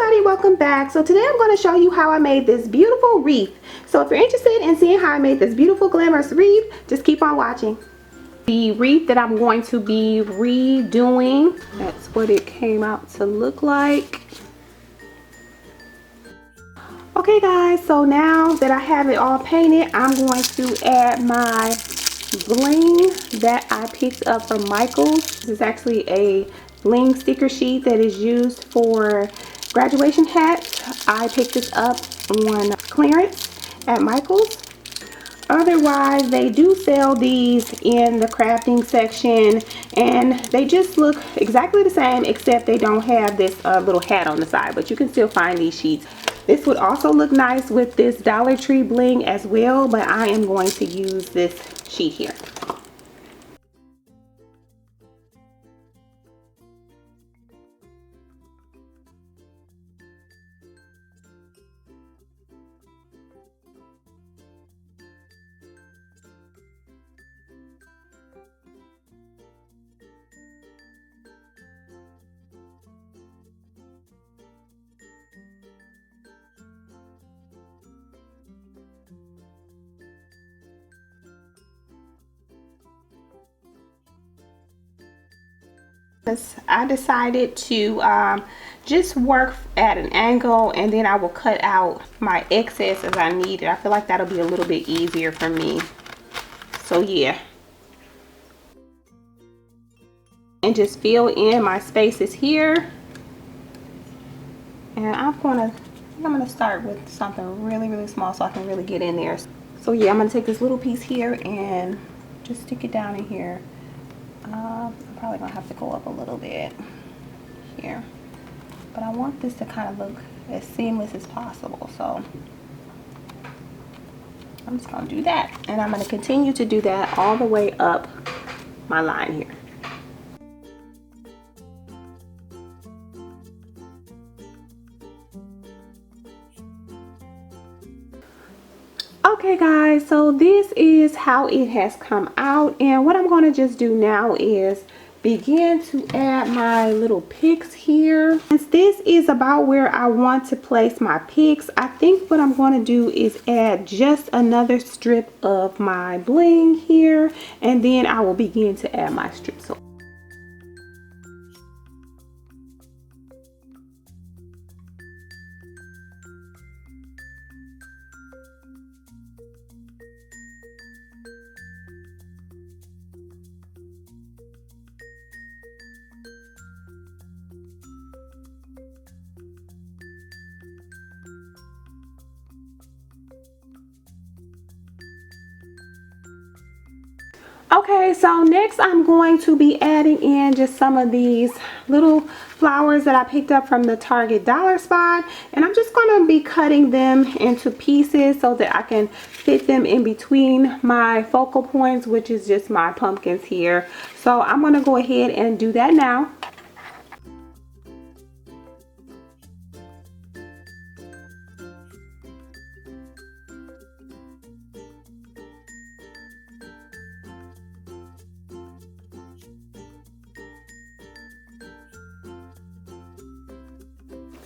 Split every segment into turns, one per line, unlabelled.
everybody, welcome back. So today I'm going to show you how I made this beautiful wreath. So if you're interested in seeing how I made this beautiful glamorous wreath, just keep on watching. The wreath that I'm going to be redoing, that's what it came out to look like. Okay guys, so now that I have it all painted, I'm going to add my bling that I picked up from Michael's. This is actually a bling sticker sheet that is used for graduation hats. I picked this up on clearance at Michael's. Otherwise, they do sell these in the crafting section, and they just look exactly the same, except they don't have this little hat on the side, but you can still find these sheets. This would also look nice with this Dollar Tree bling as well, but I am going to use this sheet here. I decided to just work at an angle, and then I will cut out my excess as I need it. I feel like that'll be a little bit easier for me. So yeah. And just fill in my spaces here. And I think I'm gonna start with something really small so I can really get in there. So yeah, I'm gonna take this little piece here and just stick it down in here. I'm probably gonna have to go up a little bit here, but I want this to kind of look as seamless as possible, so I'm just gonna do that, and I'm gonna continue to do that all the way up my line here. Okay guys, so this is how it has come out, and what I'm going to just do now is begin to add my little picks here. Since this is about where I want to place my picks, I think what I'm going to do is add just another strip of my bling here, and then I will begin to add my strips. So okay, so next I'm going to be adding in just some of these little flowers that I picked up from the Target dollar spot, and I'm just going to be cutting them into pieces so that I can fit them in between my focal points, which is just my pumpkins here. So I'm going to go ahead and do that now.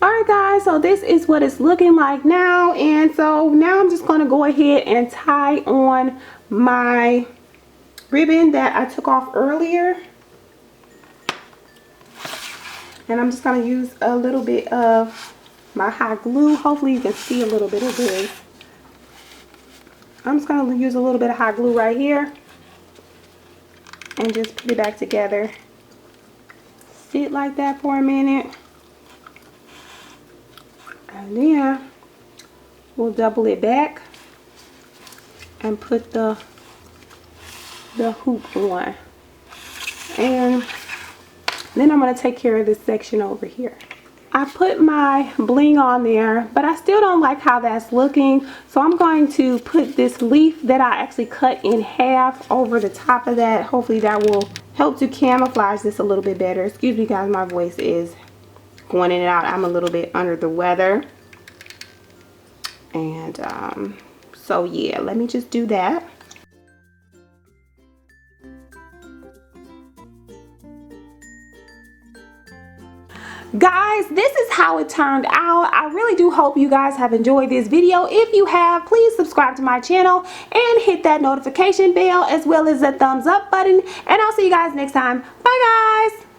Alright guys, so this is what it's looking like now, and so now I'm just going to go ahead and tie on my ribbon that I took off earlier, and I'm just going to use a little bit of my hot glue. Hopefully you can see a little bit of this. I'm just going to use a little bit of hot glue right here and just put it back together. Sit like that for a minute. And then we'll double it back and put the hoop on. And then I'm going to take care of this section over here. I put my bling on there, but I still don't like how that's looking. So I'm going to put this leaf that I actually cut in half over the top of that. Hopefully that will help to camouflage this a little bit better. Excuse me guys, my voice is going in and out. I'm a little bit under the weather, and so yeah, let me just do that. Guys, this is how it turned out. I really do hope you guys have enjoyed this video. If you have, please subscribe to my channel and hit that notification bell as well as the thumbs up button, and I'll see you guys next time. Bye guys.